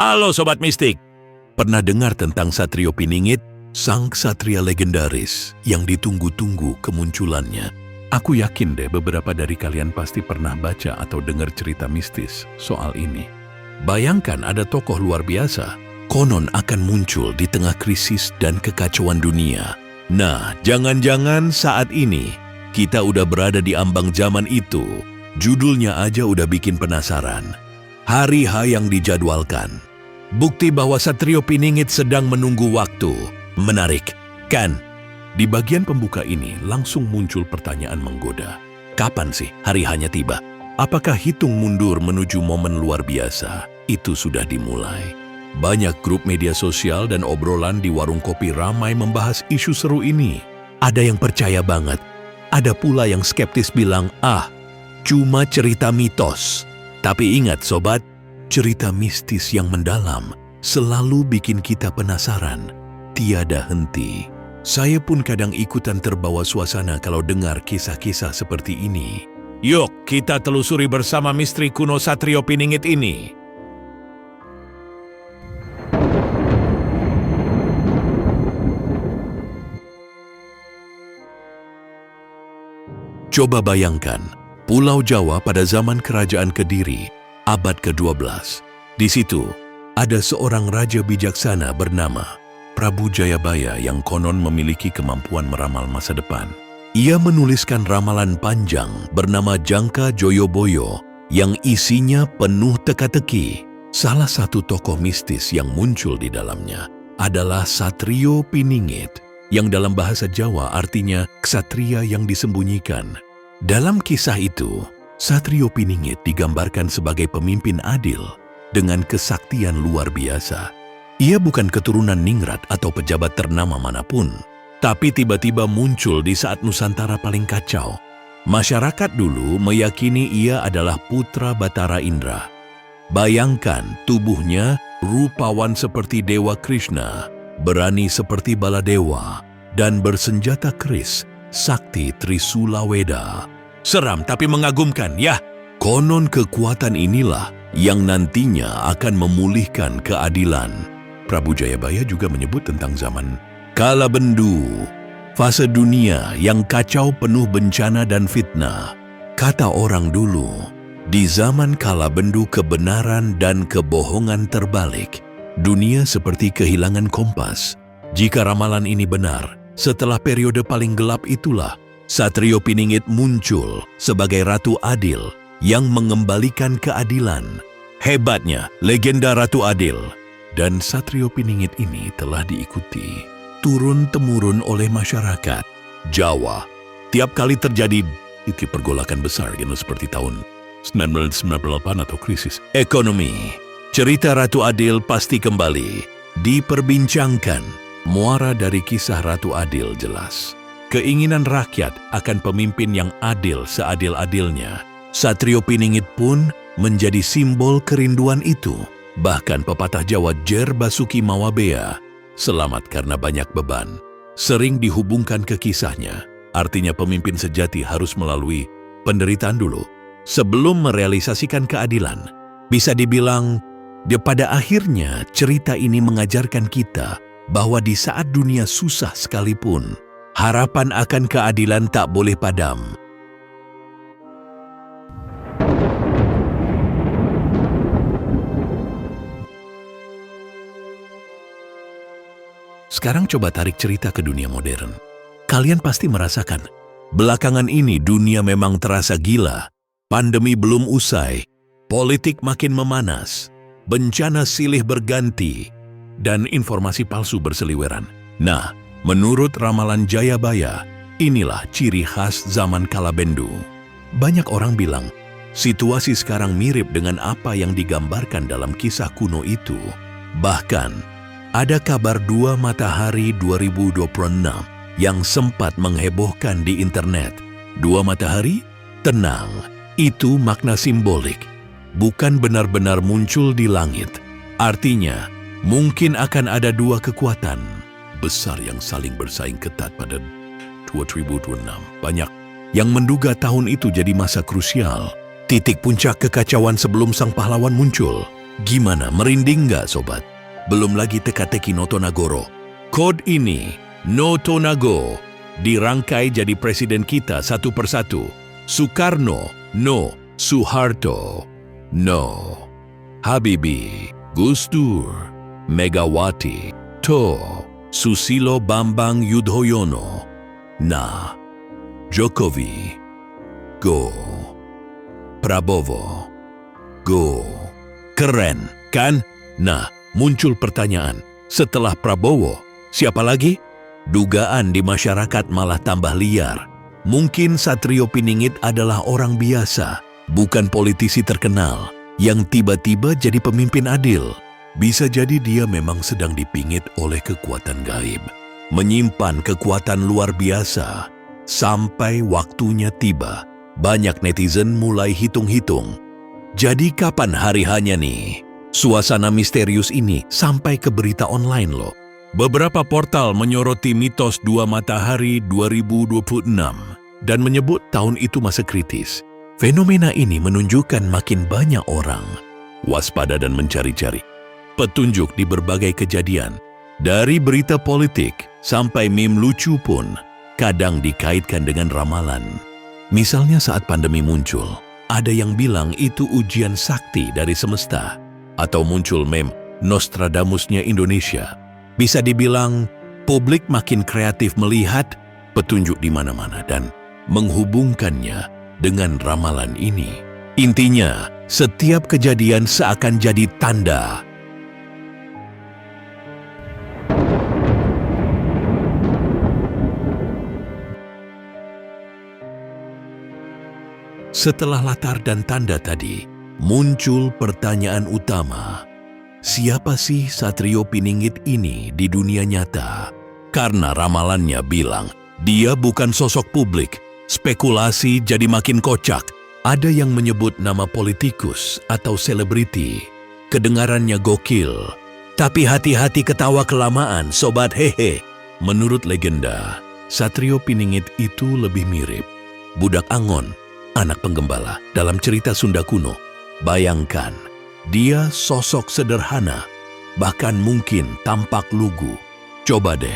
Halo Sobat Mistik. Pernah dengar tentang Satrio Piningit, sang ksatria legendaris yang ditunggu-tunggu kemunculannya? Aku yakin deh beberapa dari kalian pasti pernah baca atau dengar cerita mistis soal ini. Bayangkan ada tokoh luar biasa, konon akan muncul di tengah krisis dan kekacauan dunia. Nah, jangan-jangan saat ini kita udah berada di ambang zaman itu. Judulnya aja udah bikin penasaran. Hari H yang dijadwalkan. Bukti bahwa Satrio Piningit sedang menunggu waktu. Menarik, kan? Di bagian pembuka ini langsung muncul pertanyaan menggoda. Kapan sih hari H-nya tiba? Apakah hitung mundur menuju momen luar biasa? Itu sudah dimulai. Banyak grup media sosial dan obrolan di warung kopi ramai membahas isu seru ini. Ada yang percaya banget. Ada pula yang skeptis bilang, cuma cerita mitos. Tapi ingat sobat, cerita mistis yang mendalam selalu bikin kita penasaran, tiada henti. Saya pun kadang ikutan terbawa suasana kalau dengar kisah-kisah seperti ini. Yuk, kita telusuri bersama misteri kuno Satrio Piningit ini. Coba bayangkan, Pulau Jawa pada zaman Kerajaan Kediri, abad ke-12. Di situ, ada seorang raja bijaksana bernama Prabu Jayabaya yang konon memiliki kemampuan meramal masa depan. Ia menuliskan ramalan panjang bernama Jangka Joyoboyo yang isinya penuh teka-teki. Salah satu tokoh mistis yang muncul di dalamnya adalah Satrio Piningit, yang dalam bahasa Jawa artinya ksatria yang disembunyikan. Dalam kisah itu, Satrio Piningit digambarkan sebagai pemimpin adil dengan kesaktian luar biasa. Ia bukan keturunan ningrat atau pejabat ternama manapun, tapi tiba-tiba muncul di saat Nusantara paling kacau. Masyarakat dulu meyakini ia adalah putra Batara Indra. Bayangkan tubuhnya rupawan seperti Dewa Krishna, berani seperti Baladewa, dan bersenjata keris sakti Trisula Weda. Seram tapi mengagumkan, ya. Konon kekuatan inilah yang nantinya akan memulihkan keadilan. Prabu Jayabaya juga menyebut tentang zaman Kalabendu, fase dunia yang kacau penuh bencana dan fitnah. Kata orang dulu, di zaman Kalabendu kebenaran dan kebohongan terbalik. Dunia seperti kehilangan kompas. Jika ramalan ini benar, setelah periode paling gelap itulah Satrio Piningit muncul sebagai Ratu Adil yang mengembalikan keadilan. Hebatnya legenda Ratu Adil. Dan Satrio Piningit ini telah diikuti turun-temurun oleh masyarakat Jawa. Tiap kali terjadi pergolakan besar seperti tahun 1998 atau krisis ekonomi, cerita Ratu Adil pasti kembali diperbincangkan. Muara dari kisah Ratu Adil jelas. Keinginan rakyat akan pemimpin yang adil seadil-adilnya. Satrio Piningit pun menjadi simbol kerinduan itu. Bahkan pepatah Jawa Jer Basuki Mawabea, selamat karena banyak beban, sering dihubungkan ke kisahnya. Artinya pemimpin sejati harus melalui penderitaan dulu sebelum merealisasikan keadilan. Bisa dibilang, pada akhirnya cerita ini mengajarkan kita bahwa di saat dunia susah sekalipun, harapan akan keadilan tak boleh padam. Sekarang coba tarik cerita ke dunia modern. Kalian pasti merasakan, belakangan ini dunia memang terasa gila. Pandemi belum usai, politik makin memanas, bencana silih berganti, dan informasi palsu berseliweran. Nah, menurut ramalan Jayabaya, inilah ciri khas zaman Kalabendu. Banyak orang bilang, situasi sekarang mirip dengan apa yang digambarkan dalam kisah kuno itu. Bahkan, ada kabar 2 Matahari 2026 yang sempat menghebohkan di internet. 2 matahari? Tenang, itu makna simbolik. Bukan benar-benar muncul di langit. Artinya, mungkin akan ada 2 kekuatan besar yang saling bersaing ketat pada 2026. Banyak yang menduga tahun itu jadi masa krusial, titik puncak kekacauan sebelum sang pahlawan muncul. Gimana, merinding nggak sobat? Belum lagi teka-teki Notonagoro. Kode ini, Notonago, dirangkai jadi presiden kita satu persatu. Soekarno, no. Soeharto, no. Habibie, Gus Dur, Megawati, to. Susilo Bambang Yudhoyono, nah. Jokowi, go. Prabowo, go. Keren, kan? Nah, muncul pertanyaan, setelah Prabowo, siapa lagi? Dugaan di masyarakat malah tambah liar. Mungkin Satrio Piningit adalah orang biasa, bukan politisi terkenal, yang tiba-tiba jadi pemimpin adil. Bisa jadi dia memang sedang dipingit oleh kekuatan gaib, menyimpan kekuatan luar biasa. Sampai waktunya tiba, banyak netizen mulai hitung-hitung. Jadi kapan hari hanya nih? Suasana misterius ini sampai ke berita online loh. Beberapa portal menyoroti mitos dua matahari 2026 dan menyebut tahun itu masa kritis. Fenomena ini menunjukkan makin banyak orang waspada dan mencari-cari petunjuk di berbagai kejadian. Dari berita politik sampai meme lucu pun kadang dikaitkan dengan ramalan. Misalnya saat pandemi muncul, ada yang bilang itu ujian sakti dari semesta. Atau muncul meme Nostradamusnya Indonesia. Bisa dibilang publik makin kreatif melihat petunjuk di mana-mana dan menghubungkannya dengan ramalan ini. Intinya, setiap kejadian seakan jadi tanda. Setelah latar dan tanda tadi, muncul pertanyaan utama. Siapa sih Satrio Piningit ini di dunia nyata? Karena ramalannya bilang, dia bukan sosok publik. Spekulasi jadi makin kocak. Ada yang menyebut nama politikus atau selebriti. Kedengarannya gokil. Tapi hati-hati ketawa kelamaan, sobat hehe. Menurut legenda, Satrio Piningit itu lebih mirip budak Angon, anak penggembala dalam cerita Sunda kuno. Bayangkan, dia sosok sederhana, bahkan mungkin tampak lugu. Coba deh,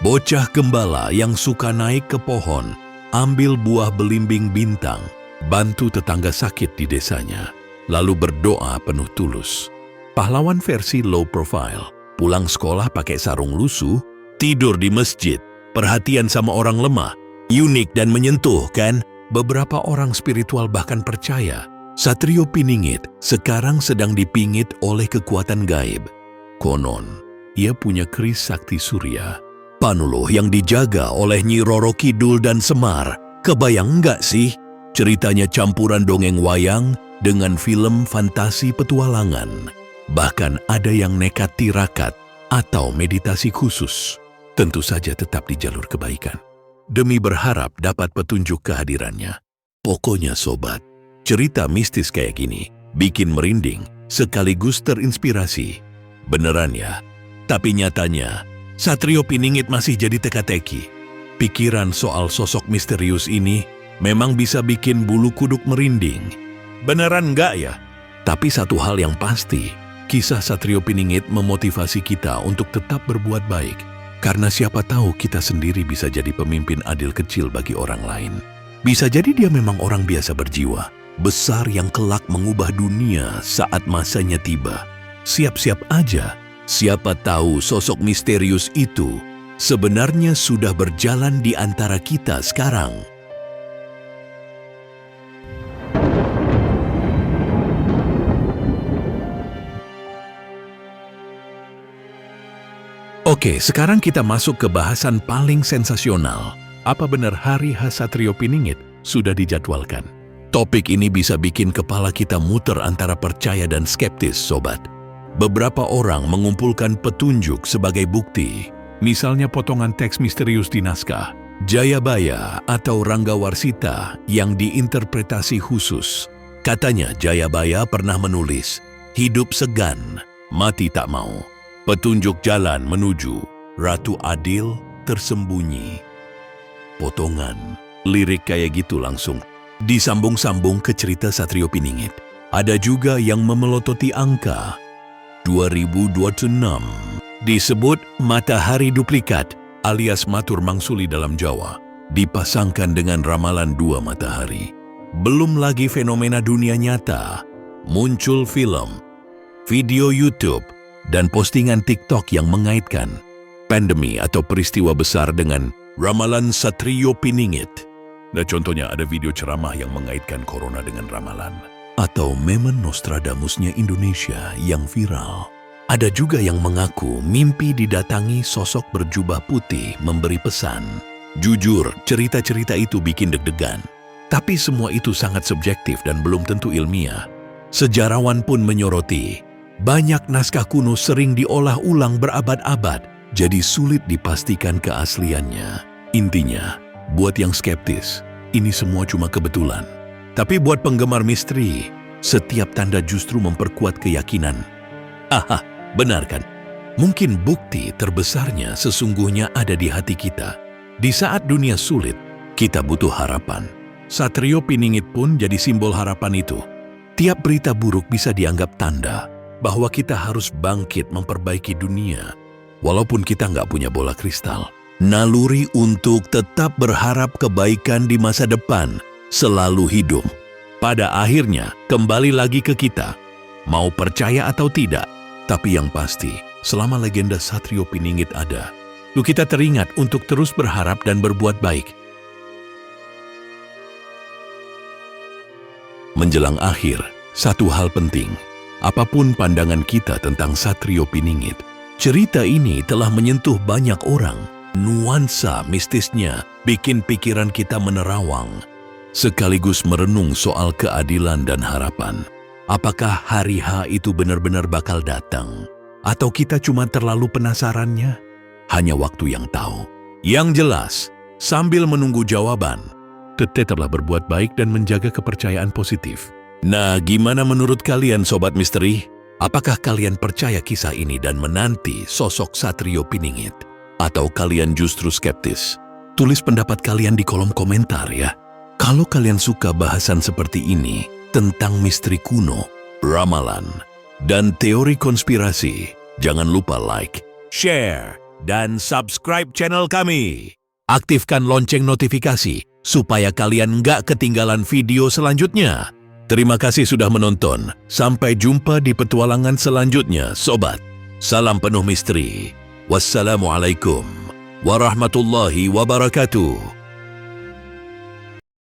bocah gembala yang suka naik ke pohon, ambil buah belimbing bintang, bantu tetangga sakit di desanya, lalu berdoa penuh tulus. Pahlawan versi low profile, pulang sekolah pakai sarung lusuh, tidur di masjid, perhatian sama orang lemah, unik dan menyentuh kan? Beberapa orang spiritual bahkan percaya Satrio Piningit sekarang sedang dipingit oleh kekuatan gaib. Konon, ia punya keris sakti surya, Panuluh yang dijaga oleh Nyi Roro Kidul dan Semar. Kebayang nggak sih? Ceritanya campuran dongeng wayang dengan film fantasi petualangan. Bahkan ada yang nekat tirakat atau meditasi khusus. Tentu saja tetap di jalur kebaikan, demi berharap dapat petunjuk kehadirannya. Pokoknya sobat, cerita mistis kayak gini bikin merinding sekaligus terinspirasi. Beneran ya, tapi nyatanya Satrio Piningit masih jadi teka-teki. Pikiran soal sosok misterius ini memang bisa bikin bulu kuduk merinding. Beneran nggak ya? Tapi satu hal yang pasti, kisah Satrio Piningit memotivasi kita untuk tetap berbuat baik. Karena siapa tahu kita sendiri bisa jadi pemimpin adil kecil bagi orang lain. Bisa jadi dia memang orang biasa berjiwa besar yang kelak mengubah dunia saat masanya tiba. Siap-siap aja, siapa tahu sosok misterius itu sebenarnya sudah berjalan di antara kita sekarang. Oke, sekarang kita masuk ke bahasan paling sensasional. Apa benar hari khas Satrio Piningit sudah dijadwalkan? Topik ini bisa bikin kepala kita muter antara percaya dan skeptis, sobat. Beberapa orang mengumpulkan petunjuk sebagai bukti. Misalnya potongan teks misterius di naskah Jayabaya atau Ranggawarsita yang diinterpretasi khusus. Katanya Jayabaya pernah menulis, hidup segan, mati tak mau. Petunjuk jalan menuju Ratu Adil tersembunyi. Potongan lirik kayak gitu langsung disambung-sambung ke cerita Satrio Piningit. Ada juga yang memelototi angka 2026. Disebut matahari duplikat alias matur mangsuli dalam Jawa, dipasangkan dengan ramalan dua matahari. Belum lagi fenomena dunia nyata, muncul film, video YouTube, dan postingan TikTok yang mengaitkan pandemi atau peristiwa besar dengan ramalan Satrio Piningit. Nah, contohnya ada video ceramah yang mengaitkan corona dengan ramalan. Atau memen Nostradamusnya Indonesia yang viral. Ada juga yang mengaku mimpi didatangi sosok berjubah putih memberi pesan. Jujur, cerita-cerita itu bikin deg-degan. Tapi semua itu sangat subjektif dan belum tentu ilmiah. Sejarawan pun menyoroti, banyak naskah kuno sering diolah ulang berabad-abad, jadi sulit dipastikan keasliannya. Intinya, buat yang skeptis, ini semua cuma kebetulan. Tapi buat penggemar misteri, setiap tanda justru memperkuat keyakinan. Aha, benar kan? Mungkin bukti terbesarnya sesungguhnya ada di hati kita. Di saat dunia sulit, kita butuh harapan. Satrio Piningit pun jadi simbol harapan itu. Tiap berita buruk bisa dianggap tanda bahwa kita harus bangkit memperbaiki dunia. Walaupun kita nggak punya bola kristal, naluri untuk tetap berharap kebaikan di masa depan selalu hidup. Pada akhirnya, kembali lagi ke kita. Mau percaya atau tidak, tapi yang pasti, selama legenda Satrio Piningit ada, kita teringat untuk terus berharap dan berbuat baik. Menjelang akhir, satu hal penting. Apapun pandangan kita tentang Satrio Piningit, cerita ini telah menyentuh banyak orang. Nuansa mistisnya bikin pikiran kita menerawang, sekaligus merenung soal keadilan dan harapan. Apakah hari H itu benar-benar bakal datang? Atau kita cuma terlalu penasarannya? Hanya waktu yang tahu. Yang jelas, sambil menunggu jawaban, tetaplah berbuat baik dan menjaga kepercayaan positif. Nah, gimana menurut kalian Sobat Misteri? Apakah kalian percaya kisah ini dan menanti sosok Satrio Piningit? Atau kalian justru skeptis? Tulis pendapat kalian di kolom komentar ya. Kalau kalian suka bahasan seperti ini tentang misteri kuno, ramalan, dan teori konspirasi, jangan lupa like, share, dan subscribe channel kami. Aktifkan lonceng notifikasi supaya kalian nggak ketinggalan video selanjutnya. Terima kasih sudah menonton. Sampai jumpa di petualangan selanjutnya, Sobat. Salam penuh misteri. Wassalamualaikum warahmatullahi wabarakatuh.